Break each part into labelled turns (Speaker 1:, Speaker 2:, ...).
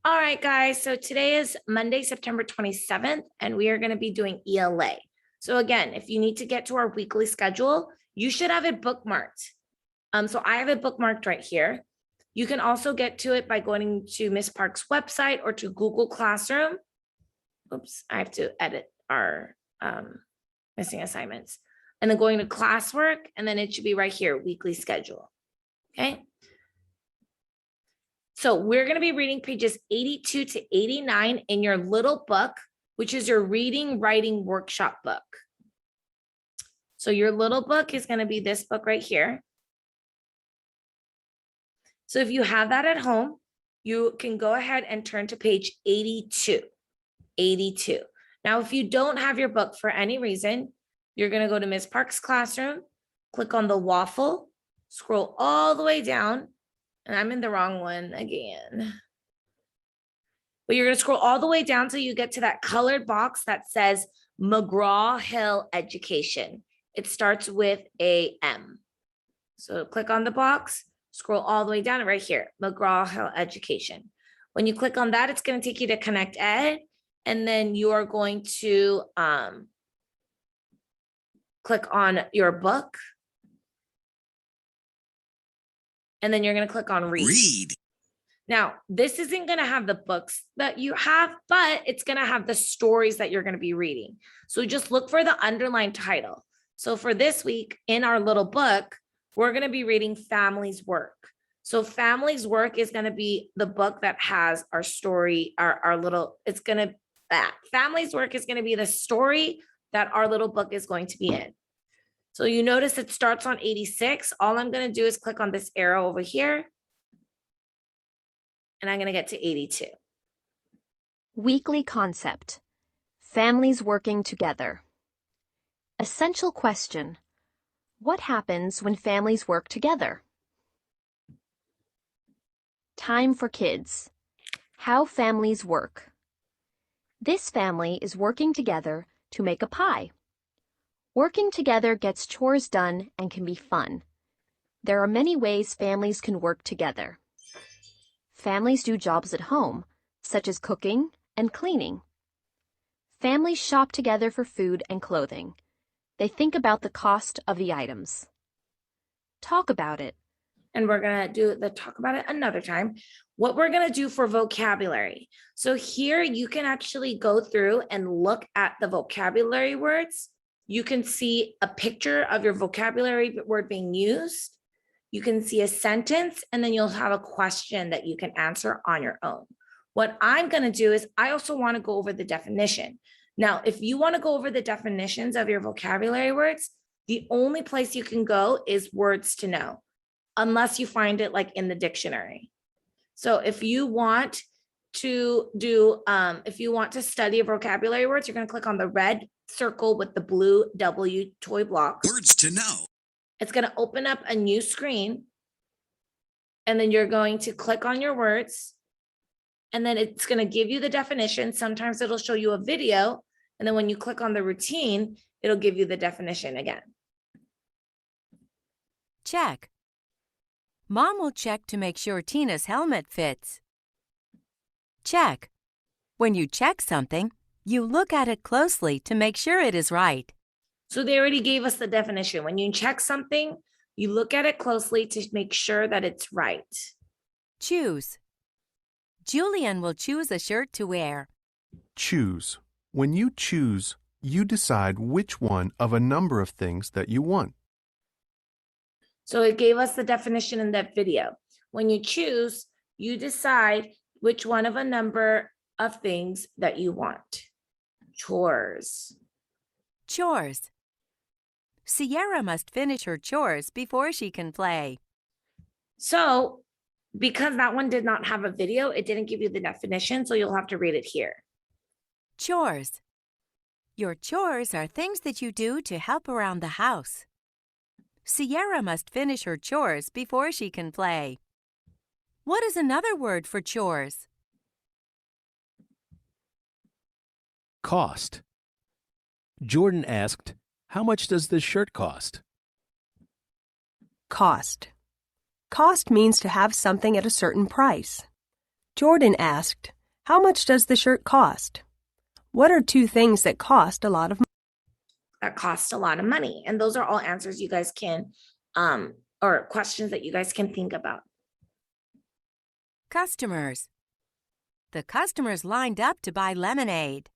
Speaker 1: All right, guys. So today is Monday, September 27th, and we are going to be doing ELA. So again, if you need to get to our weekly schedule, you should have it bookmarked. So I have it bookmarked right here. You can also get to it by going to Miss Park's website or to Google Classroom. Oops, I have to edit our missing assignments. And then going to classwork, and then it should be right here, weekly schedule. Okay. So we're going to be reading pages 82 to 89 in your little book, which is your reading writing workshop book. So your little book is going to be this book right here. So if you have that at home, you can go ahead and turn to page 82. 82. Now, if you don't have your book for any reason, you're going to go to Ms. Park's classroom, click on the waffle, scroll all the way down, and I'm in the wrong one again. But you're going to scroll all the way down till you get to that colored box that says McGraw-Hill Education. It starts with a M. So click on the box, scroll all the way down right here, McGraw-Hill Education. When you click on that, it's going to take you to Connect Ed, and then you are going to click on your book. And then you're going to click on read. Now, this isn't going to have the books that you have, but it's going to have the stories that you're going to be reading. So just look for the underlined title. So for this week in our little book, we're going to be reading Family's Work. So Family's Work is going to be the book that has our story, Family's Work is going to be the story that our little book is going to be in. So you notice it starts on 86. All I'm going to do is click on this arrow over here, and I'm going to get to 82.
Speaker 2: Weekly concept. Families working together. Essential question. What happens when families work together? Time for kids. How families work. This family is working together to make a pie. Working together gets chores done and can be fun. There are many ways families can work together. Families do jobs at home, such as cooking and cleaning. Families shop together for food and clothing. They think about the cost of the items. Talk about it.
Speaker 1: And we're going to do the talk about it another time. What we're going to do for vocabulary. So here you can actually go through and look at the vocabulary words. You can see a picture of your vocabulary word being used. You can see a sentence, and then you'll have a question that you can answer on your own. What I'm going to do is I also want to go over the definition. Now, if you want to go over the definitions of your vocabulary words, the only place you can go is words to know, unless you find it like in the dictionary. So if you want to study vocabulary words, you're going to click on the red circle with the blue W toy block.
Speaker 3: Words to know.
Speaker 1: It's going to open up a new screen, and then you're going to click on your words, and then it's going to give you the definition. Sometimes it'll show you a video, and then when you click on the routine, it'll give you the definition again.
Speaker 4: Check. Mom will check to make sure Tina's helmet fits. Check. When you check something, you look at it closely to make sure it is right.
Speaker 1: So they already gave us the definition. When you check something, you look at it closely to make sure that it's right.
Speaker 4: Choose. Julian will choose a shirt to wear.
Speaker 5: Choose. When you choose, you decide which one of a number of things that you want.
Speaker 1: So it gave us the definition in that video. When you choose, you decide which one of a number of things that you want. Chores.
Speaker 4: Chores. Sierra must finish her chores before she can play.
Speaker 1: So because that one did not have a video, it didn't give you the definition, so you'll have to read it here.
Speaker 4: Chores. Your chores are things that you do to help around the house. Sierra must finish her chores before she can play. What is another word for chores?
Speaker 6: Cost. Jordan asked, "How much does this shirt cost?"
Speaker 7: Cost. Cost means to have something at a certain price.
Speaker 3: Jordan asked, "How much does the shirt cost?" What are two things that cost a lot of money?
Speaker 1: That cost a lot of money. And those are all answers you guys can, or questions that you guys can think about.
Speaker 4: Customers. The customers lined up to buy lemonade.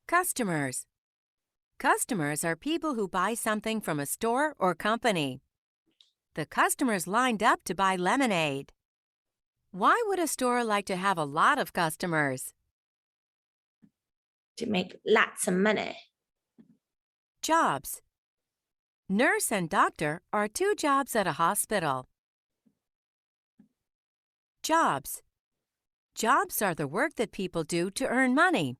Speaker 4: Customers. Customers are people who buy something from a store or company. The customers lined up to buy lemonade. Why would a store like to have a lot of customers?
Speaker 1: To make lots of money.
Speaker 4: Jobs. Nurse and doctor are two jobs at a hospital. Jobs. Jobs are the work that people do to earn money.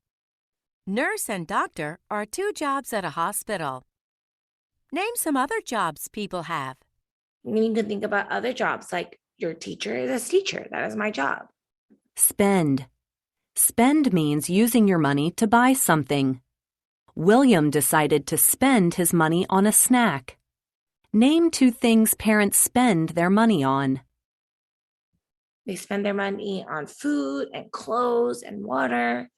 Speaker 4: Nurse and doctor are two jobs at a hospital. Name some other jobs people have.
Speaker 1: You can think about other jobs like your teacher is a teacher. That is my job.
Speaker 7: Spend. Spend means using your money to buy something. William decided to spend his money on a snack. Name two things parents spend their money on.
Speaker 1: They spend their money on food and clothes and water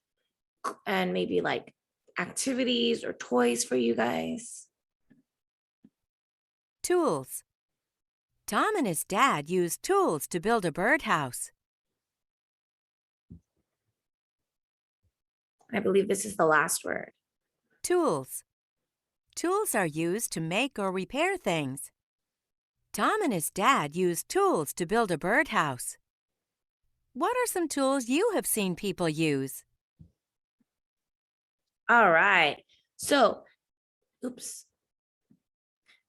Speaker 1: and maybe like activities or toys for you guys.
Speaker 4: Tools. Tom and his dad used tools to build a birdhouse.
Speaker 1: I believe this is the last word.
Speaker 4: Tools. Tools are used to make or repair things. Tom and his dad used tools to build a birdhouse. What are some tools you have seen people use?
Speaker 1: All right. So,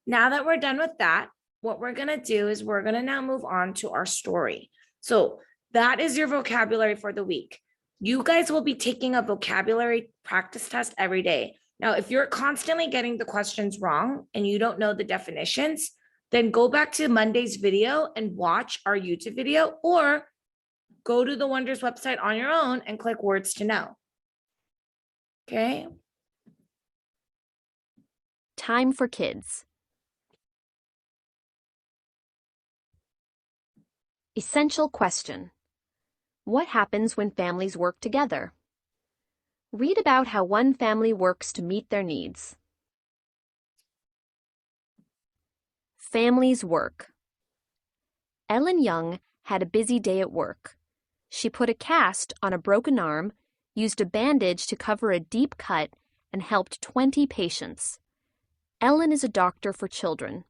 Speaker 1: now that we're done with that, what we're going to do is we're going to now move on to our story. So that is your vocabulary for the week. You guys will be taking a vocabulary practice test every day. Now, if you're constantly getting the questions wrong and you don't know the definitions, then go back to Monday's video and watch our YouTube video, or go to the Wonders website on your own and click words to know. Okay.
Speaker 2: Time for kids. Essential question. What happens when families work together? Read about how one family works to meet their needs. Families work. Ellen Young had a busy day at work. She put a cast on a broken arm, used a bandage to cover a deep cut, and helped 20 patients. Ellen is a doctor for children.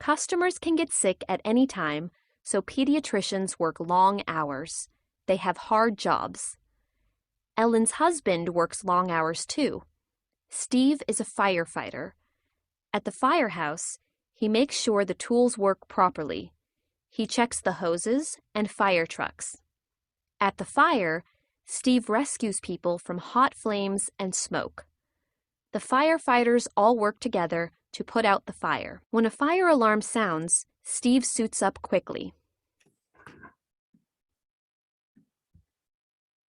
Speaker 2: Customers can get sick at any time, so pediatricians work long hours. They have hard jobs. Ellen's husband works long hours too. Steve is a firefighter. At the firehouse, he makes sure the tools work properly. He checks the hoses and fire trucks. At the fire, Steve rescues people from hot flames and smoke. The firefighters all work together to put out the fire. When a fire alarm sounds, Steve suits up quickly.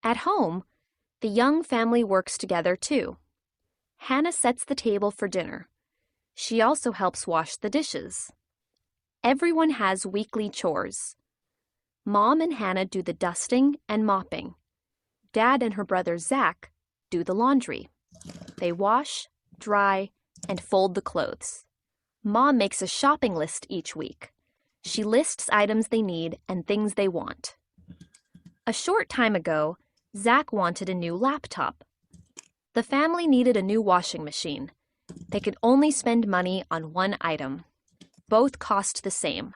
Speaker 2: At home, the Young family works together too. Hannah sets the table for dinner. She also helps wash the dishes. Everyone has weekly chores. Mom and Hannah do the dusting and mopping. Dad and her brother Zach do the laundry. They wash, dry, and fold the clothes. Mom makes a shopping list each week. She lists items they need and things they want. A short time ago, Zach wanted a new laptop. The family needed a new washing machine. They could only spend money on one item. Both cost the same.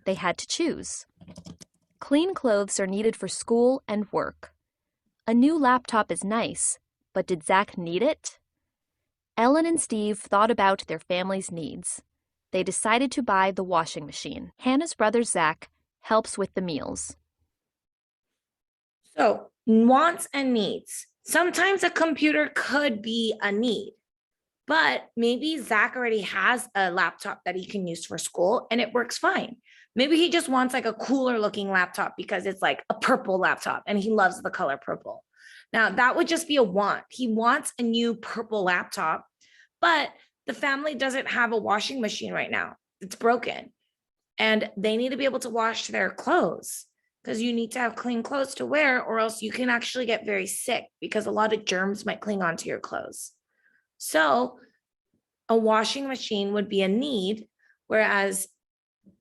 Speaker 2: They had to choose. Clean clothes are needed for school and work. A new laptop is nice, but did Zach need it? Ellen and Steve thought about their family's needs. They decided to buy the washing machine. Hannah's brother Zach helps with the meals.
Speaker 1: So, wants and needs. Sometimes a computer could be a need, but maybe Zach already has a laptop that he can use for school and it works fine. Maybe he just wants like a cooler looking laptop because it's like a purple laptop and he loves the color purple. Now, that would just be a want. He wants a new purple laptop, but the family doesn't have a washing machine right now. It's broken. and they need to be able to wash their clothes because you need to have clean clothes to wear, or else you can actually get very sick because a lot of germs might cling onto your clothes. So a washing machine would be a need, whereas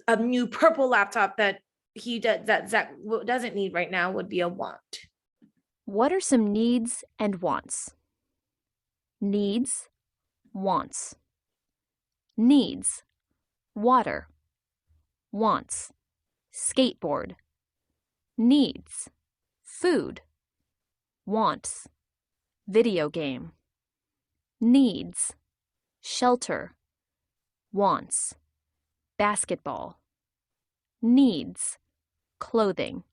Speaker 1: a new purple laptop that Zach doesn't need right now would be a want.
Speaker 2: What are some needs and wants? Needs, wants. Needs, water. Wants, skateboard. Needs, food. Wants, video game. Needs, shelter. Wants, basketball. Needs, clothing.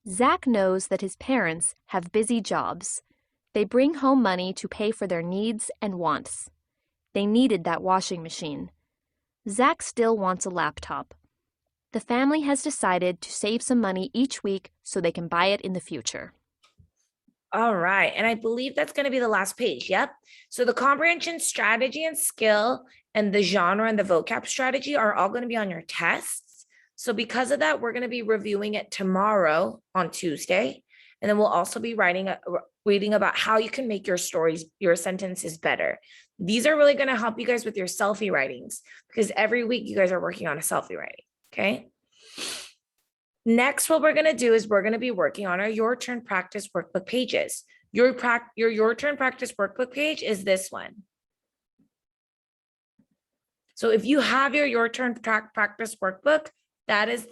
Speaker 2: Zach knows that his parents have busy jobs. They bring home money to pay for their needs and wants. They needed that washing machine. Zach still wants a laptop. The family has decided to save some money each week so they can buy it in the future.
Speaker 1: All right. And I believe that's going to be the last page. Yep. So the comprehension strategy and skill and the genre and the vocab strategy are all going to be on your tests. So because of that, we're going to be reviewing it tomorrow on Tuesday. And then we'll also be reading about how you can make your stories, your sentences better. These are really going to help you guys with your selfie writings because every week you guys are working on a selfie writing. Okay. Next, what we're going to do is we're going to be working on our Your Turn Practice workbook pages. Your Turn Practice workbook page is this one. So if you have your Turn Practice workbook, that is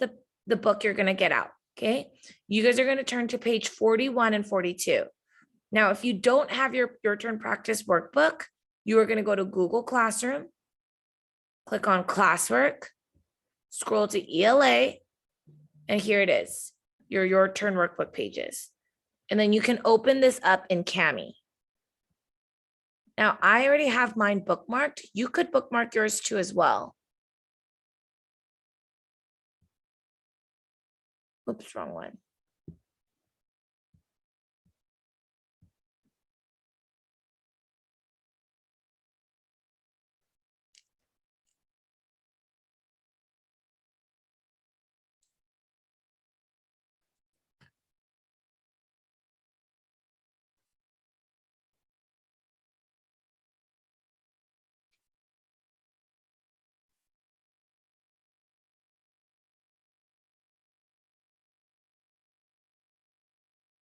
Speaker 1: the book you're going to get out. Okay. You guys are going to turn to page 41 and 42. Now, if you don't have your Turn Practice workbook, you are going to go to Google Classroom, click on classwork, scroll to ELA, and here it is, your Turn workbook pages. And then you can open this up in Kami. Now, I already have mine bookmarked. You could bookmark yours too as well. Oops, wrong one.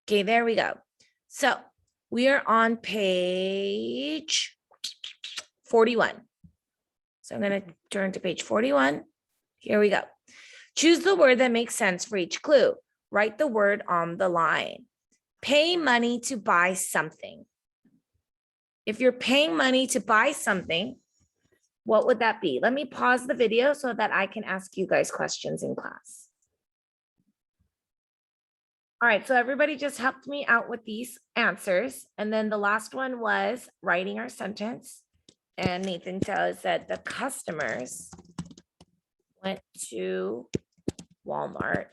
Speaker 1: Okay, there we go. So we are on page 41. So I'm going to turn to page 41. Here we go. Choose the word that makes sense for each clue. Write the word on the line. Pay money to buy something. If you're paying money to buy something, what would that be? Let me pause the video so that I can ask you guys questions in class. All right, so everybody just helped me out with these answers. And then the last one was writing our sentence. And Nathan tells that the customers went to Walmart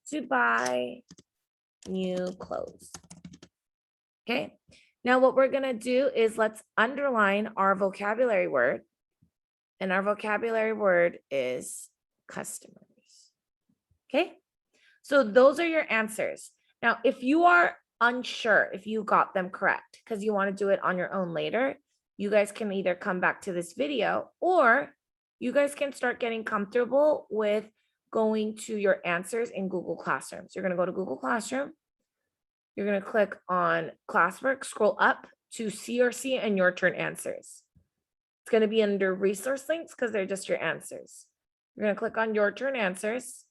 Speaker 1: to buy new clothes. Okay, now what we're gonna do is let's underline our vocabulary word. And our vocabulary word is customers. Okay. So those are your answers. Now, if you are unsure if you got them correct, because you want to do it on your own later, you guys can either come back to this video or you guys can start getting comfortable with going to your answers in Google Classroom. So you're going to go to Google Classroom. You're going to click on classwork, scroll up to CRC and Your Turn Answers. It's going to be under resource links because they're just your answers. You're going to click on Your Turn Answers.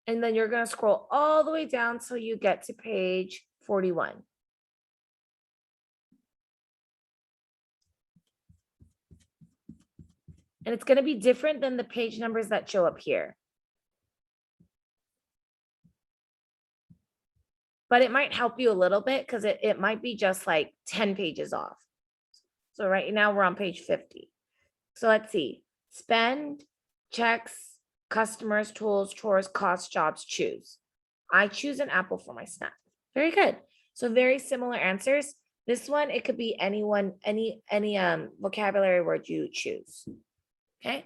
Speaker 1: And then you're going to scroll all the way down till you get to page 41. And it's going to be different than the page numbers that show up here. But it might help you a little bit because it might be just like 10 pages off. So right now we're on page 50. So let's see. Spend, checks, customers, tools, chores, costs, jobs, choose. I choose an apple for my snack. Very good. So very similar answers. This one, it could be anyone, any vocabulary word you choose. Okay.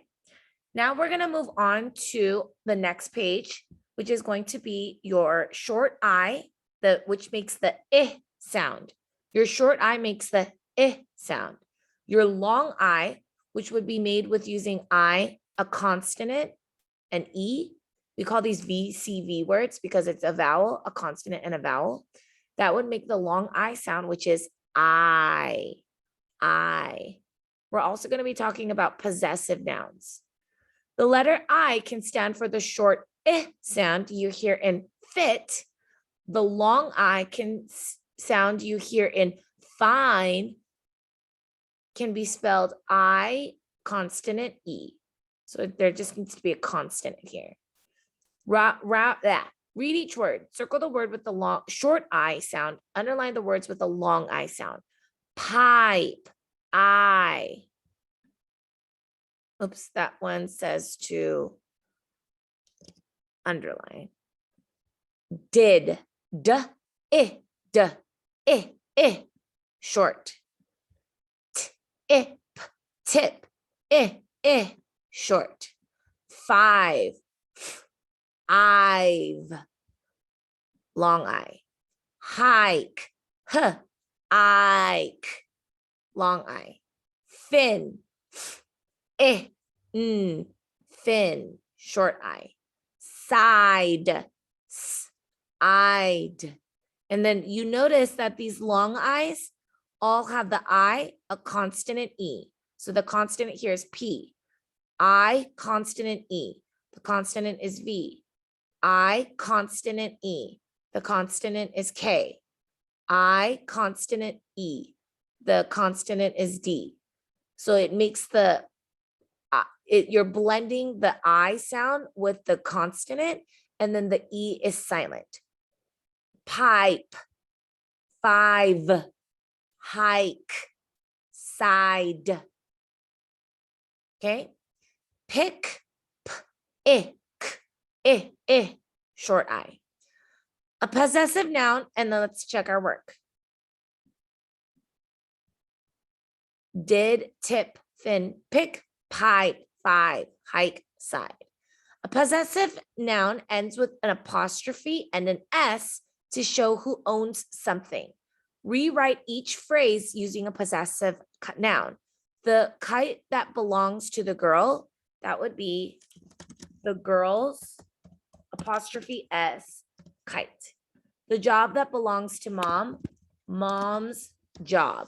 Speaker 1: Now we're going to move on to the next page, which is going to be your short I, which makes the I sound. Your short I makes the I sound. Your long I, which would be made with using I, a consonant, and E. We call these VCV words because it's a vowel, a consonant, and a vowel. That would make the long I sound, which is I. We're also going to be talking about possessive nouns. The letter I can stand for the short I sound you hear in fit. The long I can sound you hear in fine can be spelled I consonant E. So there just needs to be a consonant here. Read each word. Circle the word with the long short I sound. Underline the words with the long I sound. Pipe, I. Oops, that one says to underline. Did, I, short. Tip, short. 5, I've, long I. Hike, Ike, long I. Fin, fin, short I. Side, I'd. And then you notice that these long I's all have the I, a consonant E. So the consonant here is P. I, consonant E. The consonant is V. I, consonant E. The consonant is K. I, consonant E. The consonant is D. So it makes the, you're blending the I sound with the consonant, and then the E is silent. Pipe, 5, hike, side. Okay. Pick, short I. A possessive noun, and then let's check our work. Did, tip, fin, pick, pipe, 5, hike, side. A possessive noun ends with an apostrophe and an S to show who owns something. Rewrite each phrase using a possessive noun. The kite that belongs to the girl, that would be the girl's apostrophe S, kite. The job that belongs to mom, mom's job.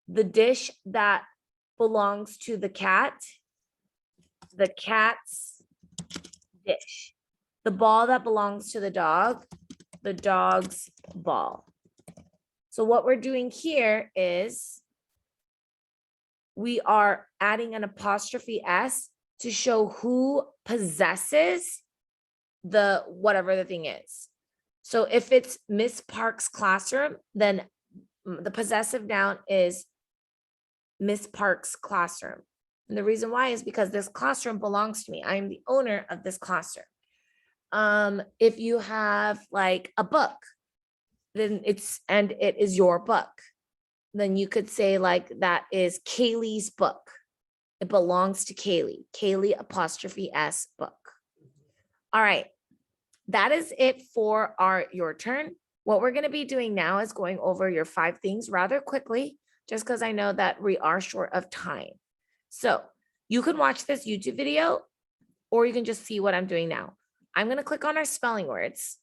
Speaker 1: The dish that belongs to the cat, the cat's dish. The ball that belongs to the dog's ball. So what we're doing here is we are adding an apostrophe S to show who possesses the whatever the thing is. So if it's Miss Park's classroom, then the possessive noun is Miss Park's classroom. And the reason why is because this classroom belongs to me. I am the owner of this classroom. If you have like a book, then it is your book. Then you could say like that is Kaylee's book. It belongs to Kaylee. Kaylee apostrophe S book. All right. That is it for your turn. What we're going to be doing now is going over your 5 things rather quickly, just because I know that we are short of time. So you can watch this YouTube video, or you can just see what I'm doing now. I'm going to click on our spelling words.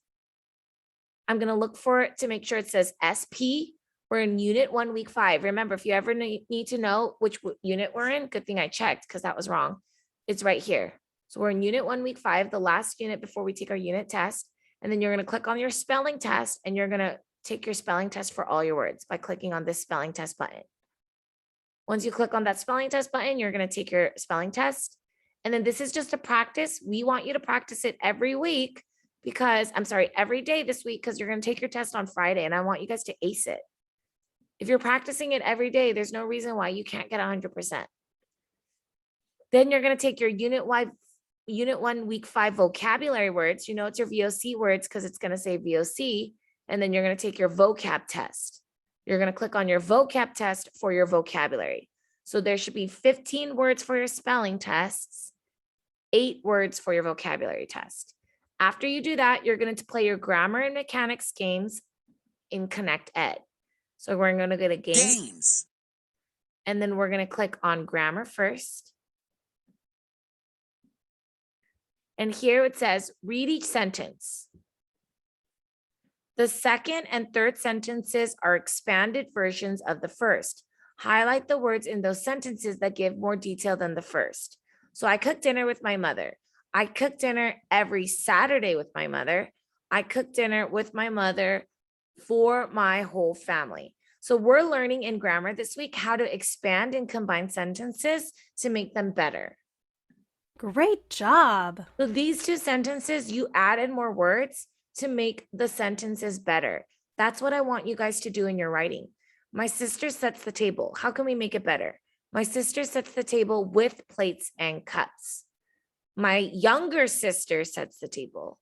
Speaker 1: I'm going to look for it to make sure it says SP. We're in unit 1, week 5. Remember, if you ever need to know which unit we're in, good thing I checked because that was wrong. It's right here. So we're in unit 1, week 5, the last unit before we take our unit test. And then you're going to click on your spelling test, and you're going to take your spelling test for all your words by clicking on this spelling test button. Once you click on that spelling test button, you're going to take your spelling test. And then this is just a practice. We want you to practice it every week every day this week, because you're going to take your test on Friday, and I want you guys to ace it. If you're practicing it every day, there's no reason why you can't get 100%. Then you're going to take your unit 1, week 5 vocabulary words. You know, it's your VOC words because it's going to say VOC. And then you're going to take your vocab test. You're going to click on your vocab test for your vocabulary. So there should be 15 words for your spelling tests 8 words for your vocabulary test. After you do that, you're going to play your grammar and mechanics games in Connect Ed. So we're going to go to games. And then we're going to click on grammar first. And here it says, read each sentence. The second and third sentences are expanded versions of the first. Highlight the words in those sentences that give more detail than the first. So I cooked dinner with my mother. I cook dinner every Saturday with my mother. I cook dinner with my mother for my whole family. So we're learning in grammar this week how to expand and combine sentences to make them better.
Speaker 8: Great job.
Speaker 1: So these 2 sentences, you added more words to make the sentences better. That's what I want you guys to do in your writing. My sister sets the table. How can we make it better? My sister sets the table with plates and cups. My younger sister sets the table.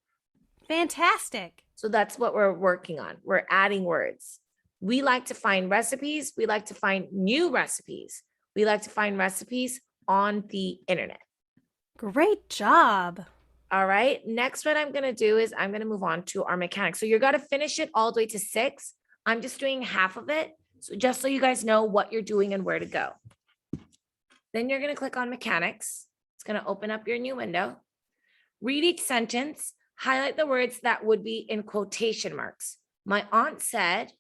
Speaker 8: Fantastic.
Speaker 1: So that's what we're working on. We're adding words. We like to find recipes. We like to find new recipes. We like to find recipes on the internet.
Speaker 8: Great job.
Speaker 1: All right. Next, what I'm going to do is I'm going to move on to our mechanics. So you're going to finish it all the way to 6. I'm just doing half of it. So just so you guys know what you're doing and where to go. Then you're going to click on mechanics. It's going to open up your new window. Read each sentence. Highlight the words that would be in quotation marks. My aunt said,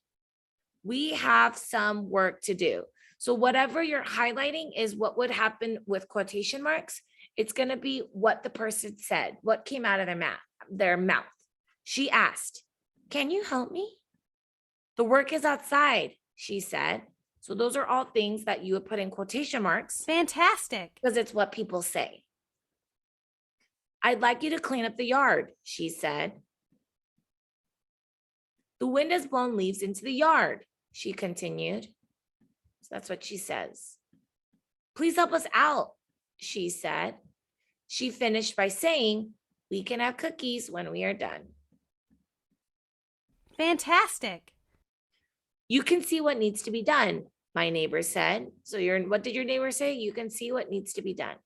Speaker 1: we have some work to do. So whatever you're highlighting is what would happen with quotation marks. It's going to be what the person said, what came out of their mouth. She asked, can you help me? The work is outside, she said. So those are all things that you would put in quotation marks.
Speaker 8: Fantastic.
Speaker 1: Because it's what people say. I'd like you to clean up the yard, she said. The wind has blown leaves into the yard, she continued. So that's what she says. Please help us out, she said. She finished by saying, we can have cookies when we are done.
Speaker 8: Fantastic.
Speaker 1: You can see what needs to be done, my neighbor said. So what did your neighbor say? You can see what needs to be done.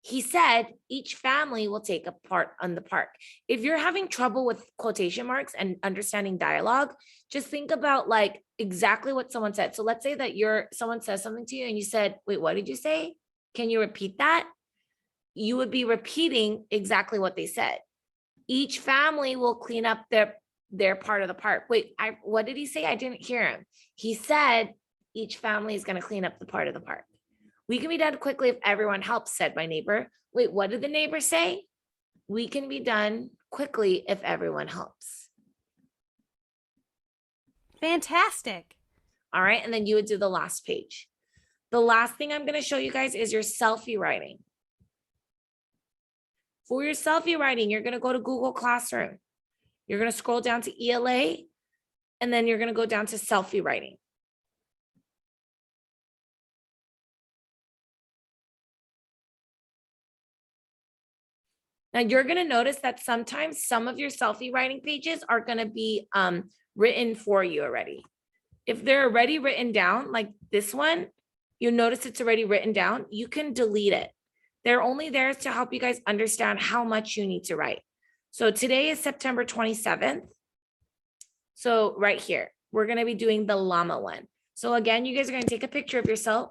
Speaker 1: He said, each family will take a part on the park. If you're having trouble with quotation marks and understanding dialogue, just think about like exactly what someone said. So let's say that someone says something to you and you said, wait, what did you say? Can you repeat that? You would be repeating exactly what they said. Each family will clean up their part of the park. Wait, what did he say? I didn't hear him. He said each family is going to clean up the part of the park. We can be done quickly if everyone helps, said my neighbor. Wait, what did the neighbor say? We can be done quickly if everyone helps.
Speaker 8: Fantastic.
Speaker 1: All right, and then you would do the last page. The last thing I'm going to show you guys is your selfie writing. For your selfie writing, you're going to go to Google Classroom. You're going to scroll down to ELA, and then you're going to go down to selfie writing. Now you're going to notice that sometimes some of your selfie writing pages are going to be written for you already. If they're already written down, like this one, you'll notice it's already written down. You can delete it. They're only there to help you guys understand how much you need to write. So today is September 27th. So right here, we're going to be doing the llama one. So again, you guys are going to take a picture of yourself.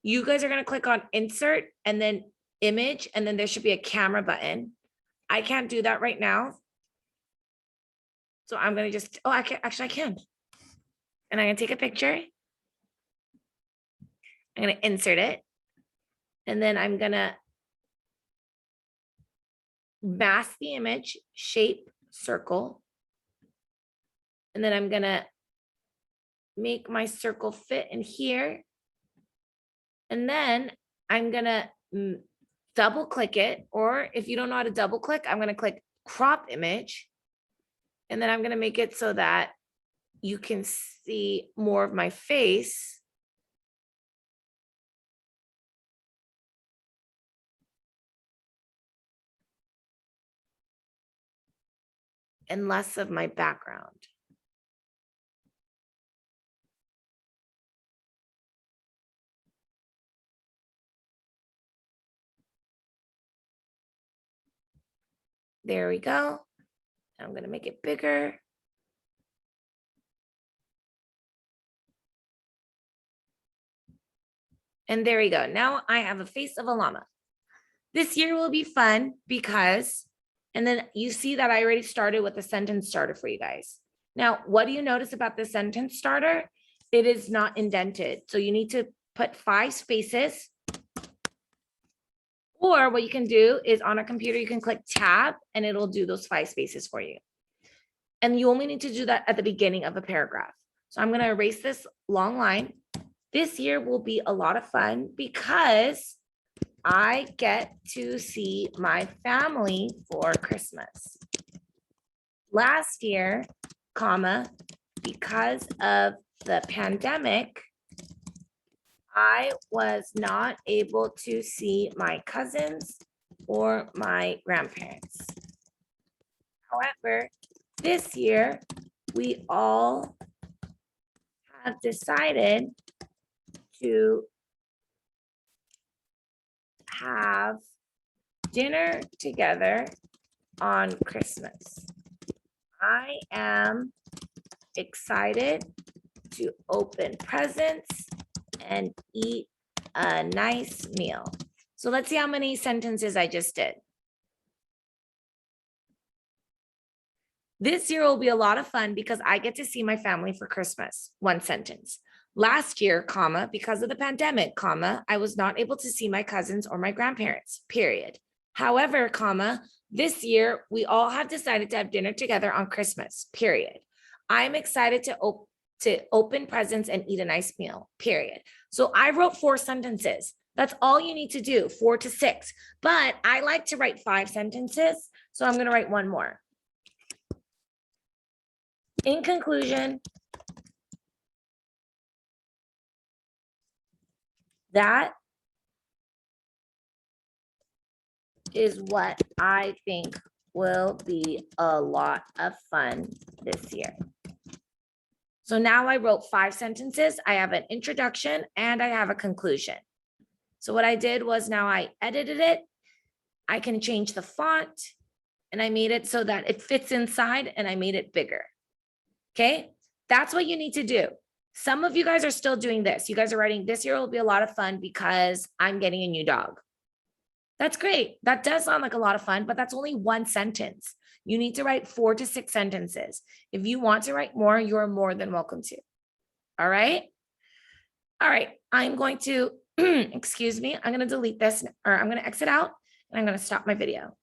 Speaker 1: You guys are going to click on insert and then image, and then there should be a camera button. I can't do that right now. So I'm going to just, I can. And I'm going to take a picture. I'm going to insert it. And then I'm going to mask the image, shape, circle. And then I'm going to make my circle fit in here. And then I'm going to double click it, or if you don't know how to double click, I'm going to click crop image. And then I'm going to make it so that you can see more of my face. And less of my background. There we go. I'm going to make it bigger. And there we go. Now I have a face of a llama. This year will be fun because, and then you see that I already started with a sentence starter for you guys. Now, what do you notice about the sentence starter? It is not indented. So you need to put 5 spaces. Or what you can do is on a computer, you can click tab and it'll do those 5 spaces for you. And you only need to do that at the beginning of a paragraph. So I'm going to erase this long line. This year will be a lot of fun because I get to see my family for Christmas. Last year, comma, because of the pandemic, I was not able to see my cousins or my grandparents. However, this year, we all have decided to have dinner together on Christmas. I am excited to open presents and eat a nice meal. So let's see how many sentences I just did. This year will be a lot of fun because I get to see my family for Christmas. 1 sentence. Last year, comma, because of the pandemic, comma, I was not able to see my cousins or my grandparents, period. However, comma, this year, we all have decided to have dinner together on Christmas, period. I'm excited to open presents and eat a nice meal, period. So I wrote 4 sentences. That's all you need to do, 4 to 6. But I like to write 5 sentences, so I'm going to write 1 more. In conclusion, that is what I think will be a lot of fun this year. So now I wrote 5 sentences. I have an introduction and I have a conclusion. So what I did was now I edited it. I can change the font and I made it so that it fits inside and I made it bigger. Okay, that's what you need to do. Some of you guys are still doing this. You guys are writing, this year will be a lot of fun because I'm getting a new dog. That's great. That does sound like a lot of fun, but that's only 1 sentence. You need to write 4 to 6 sentences. If you want to write more, you're more than welcome to. All right. All right. I'm going to, excuse me, I'm going to delete this, or I'm going to exit out and I'm going to stop my video.